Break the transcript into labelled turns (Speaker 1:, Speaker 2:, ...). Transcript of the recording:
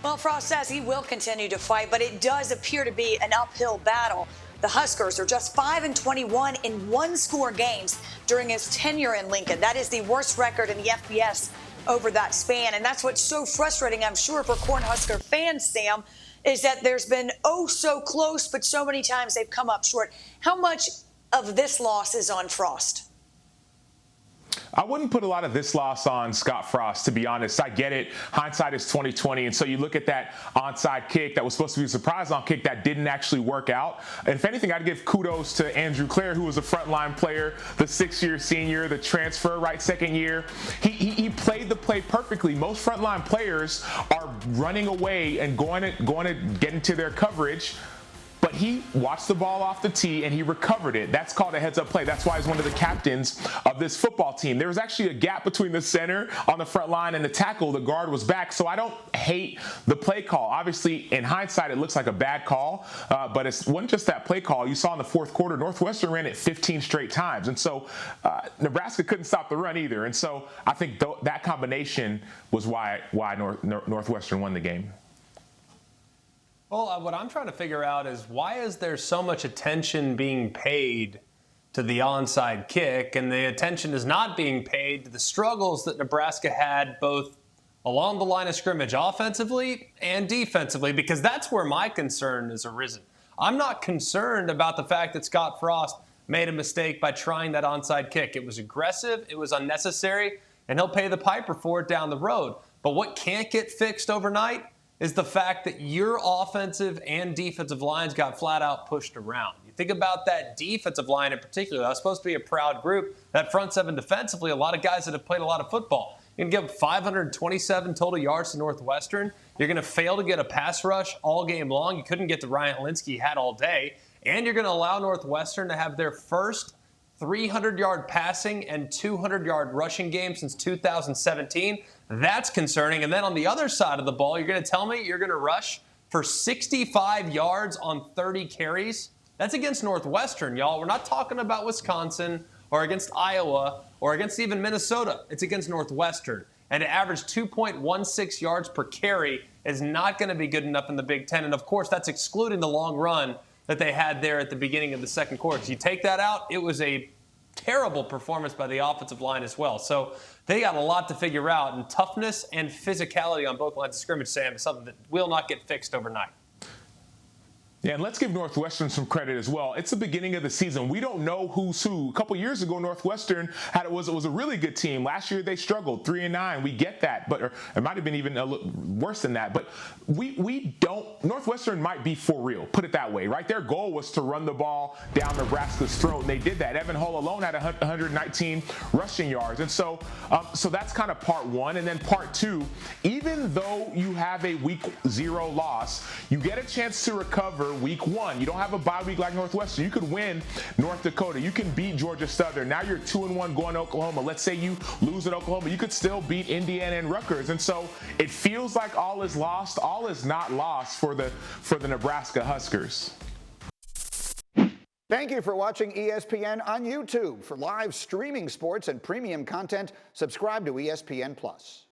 Speaker 1: Well, Frost says he will continue to fight, but it does appear to be an uphill battle. The Huskers are just 5-21 in one-score games during his tenure in Lincoln. That is the worst record in the FBS over that span. And that's what's so frustrating, I'm sure, for Cornhusker fans, Sam, is that there's been so close, but so many times they've come up short. How much of this loss is on Frost?
Speaker 2: I wouldn't put a lot of this loss on Scott Frost, to be honest. I get it. Hindsight is 20/20. And so you look at that onside kick that was supposed to be a surprise on kick that didn't actually work out. And if anything, I'd give kudos to Andrew Clare, who was a frontline player, the 6-year senior, the transfer, right, second year. He played the play perfectly. Most frontline players are running away and going to get into their coverage. But he watched the ball off the tee and he recovered it. That's called a heads-up play. That's why he's one of the captains of this football team. There was actually a gap between the center on the front line and the tackle. The guard was back. So I don't hate the play call. Obviously, in hindsight, it looks like a bad call, but it wasn't just that play call. You saw in the fourth quarter, Northwestern ran it 15 straight times. And so Nebraska couldn't stop the run either. And so I think that combination was why Northwestern won the game.
Speaker 3: Well, what I'm trying to figure out is why is there so much attention being paid to the onside kick and the attention is not being paid to the struggles that Nebraska had both along the line of scrimmage offensively and defensively, because that's where my concern has arisen. I'm not concerned about the fact that Scott Frost made a mistake by trying that onside kick. It was aggressive, it was unnecessary, and he'll pay the piper for it down the road. But what can't get fixed overnight is the fact that your offensive and defensive lines got flat out pushed around. You think about that defensive line in particular. That was supposed to be a proud group. That front seven defensively, a lot of guys that have played a lot of football. You're going to give 527 total yards to Northwestern. You're going to fail to get a pass rush all game long. You couldn't get to Ryan Linsky he had all day. And you're going to allow Northwestern to have their first 300-yard passing and 200-yard rushing game since 2017. That's concerning. And then on the other side of the ball, you're going to tell me you're going to rush for 65 yards on 30 carries? That's against Northwestern, y'all. We're not talking about Wisconsin or against Iowa or against even Minnesota. It's against Northwestern. And to average 2.16 yards per carry is not going to be good enough in the Big Ten. And, of course, that's excluding the long run that they had there at the beginning of the second quarter. So you take that out, it was a terrible performance by the offensive line as well. So they got a lot to figure out, and toughness and physicality on both lines of scrimmage, Sam, is something that will not get fixed overnight.
Speaker 2: Yeah, and let's give Northwestern some credit as well. It's the beginning of the season. We don't know who's who. A couple years ago, Northwestern was a really good team. Last year, they struggled, 3-9. We get that, but it might have been even a little worse than that. But we don't. Northwestern might be for real. Put it that way, right? Their goal was to run the ball down Nebraska's throat, and they did that. Evan Hull alone had 119 rushing yards, and so that's kind of part one. And then part two, even though you have a week 0 loss, you get a chance to recover week 1. You don't have a bye week like Northwestern. You could win North Dakota. You can beat Georgia Southern. Now you're 2-1 going to Oklahoma. Let's say you lose at Oklahoma. You could still beat Indiana and Rutgers. And so it feels like all is lost. All is not lost for the Nebraska Huskers.
Speaker 4: Thank you for watching ESPN on YouTube. For live streaming sports and premium content, subscribe to ESPN+.